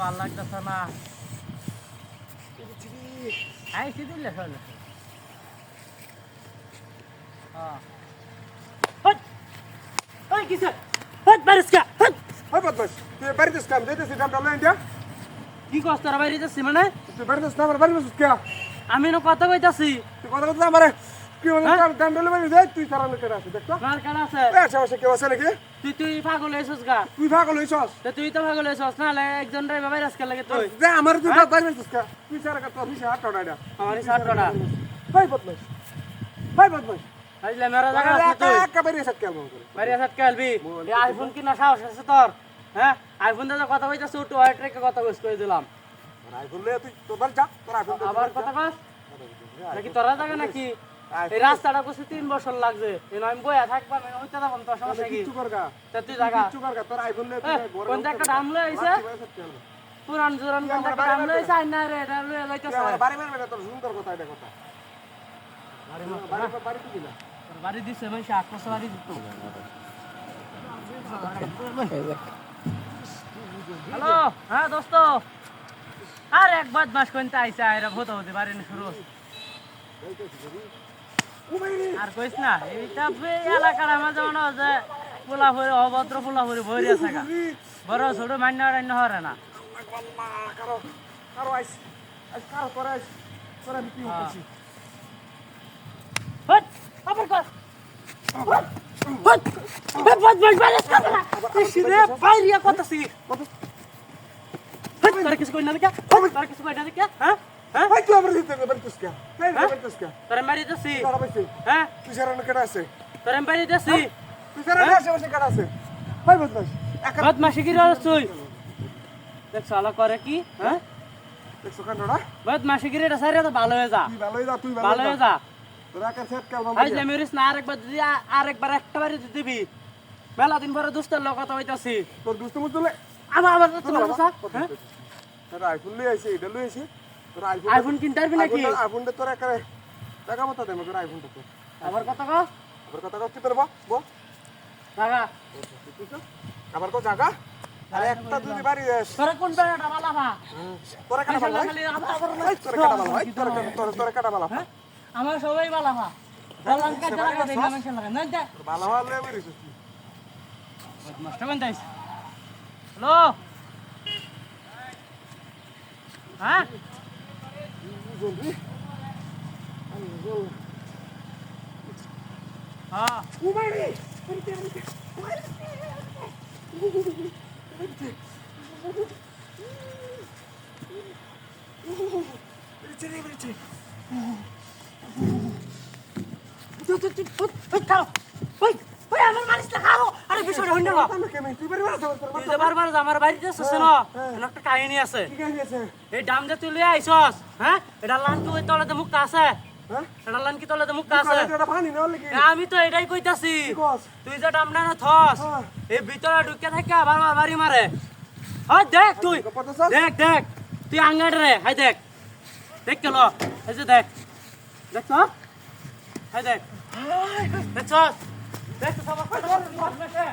ভাল লাগতেছে না আইসি দিলে চলে কি কষ্ট বাইরে যাচ্ছি মানে আমি না কথা কইতাছি তুই পাগল হয়েছিস গা তুই তো পাগল হয়েছিস না একজন ড্রাইভার বাইরে আজকে লাগে তুই আমার আইফোন কিনা সাহস আছে তোর হ্যাঁ আইফোন দাদা কথা কইতাছ কথা কই দিলাম আবার কথা কস নাকি তোরা জায়গা নাকি এই রাস্তাটা করছে 3 বছর লাগছে আমি বইয়া থাকবা আমি হইতে যাবাম তোর সমস্যা কি তুই জায়গা কোন জায়গা দাম লই আইছে পুরান জোরান কোন জায়গা দাম লই আইছে না রে এটা লই লাইতাছে বাড়ি মারবে তোর সুন্দর কথা এটা কথা বাড়ি তো দিলা বাড়ি দিছে মানে আটপাশে বাড়ি দিত হ্যালো হ্যাঁ দোস্ত আর এক বদমাস কোনটা আইছে এরা ভূত হতে পারে না শুরু আর কইস না এইটা এলাকার আমার যেমন যে পোলা ভরে অভদ্র পোলা ভরে ভরে আছে বড় ছোট মান্য রান্য হরে না কিছু কই না কিছু কই না হ্যাঁ তোর মারি দিছি হ্যাঁ তোর মারি দিছি বদমাশি কি রছুই দেখ শালা করে কি হ্যাঁ বদমাশি কি রে সারে তো ভালো হয়ে যা ভালো হয়ে যা আজ মেরিস না আরেকবার একটা বাড়ি দিবি মেলা দিন পরে দুস্তের লোক কথা হইতাছি তোর দুস্ত মুজলে আমার তোমার কথা হ্যাঁ আইফোন লই আইছে এটা লই আইছে আইফোন কিনতে পারবি নাকি আইফোনটা তোর একারে টাকা মতো দেব তোর আইফোনটা তো আবার কথা কও কি করব বল টাকা আবার কো জায়গা আরে একটা দুই বাড়ি তোরা কোন বাড়িটা বালাবা তোরা কাটা বালা তোরা কাটা বালা আমার সবাই বালাবা বালান কাটা লাগা দেই না মানুষ লাগা না দে বালা হলে বেরিস মাস্টার কোন দাইস হ্যালো হ্যাঁ হ্যাঁ আমার বাড়িতে একটা কাহিনী আছে এই ডাম যে তুই লিয়ে আইসস হ্যাঁ এটা লানকি ওই তলাতে মুখটা আছে এটা লানকি তলাতে মুখটা আছে আমি তো এটাই কইতাছি তুই যে ডামটা না থস এই ভিতরে ঢুকে থাকে বারবার বাড়ি মারে হ্যাঁ দেখ তুই দেখ তুই আঙ্গাট রে হাই দেখ কেন এই যে দেখছ হাই দেখ দেখছ সবার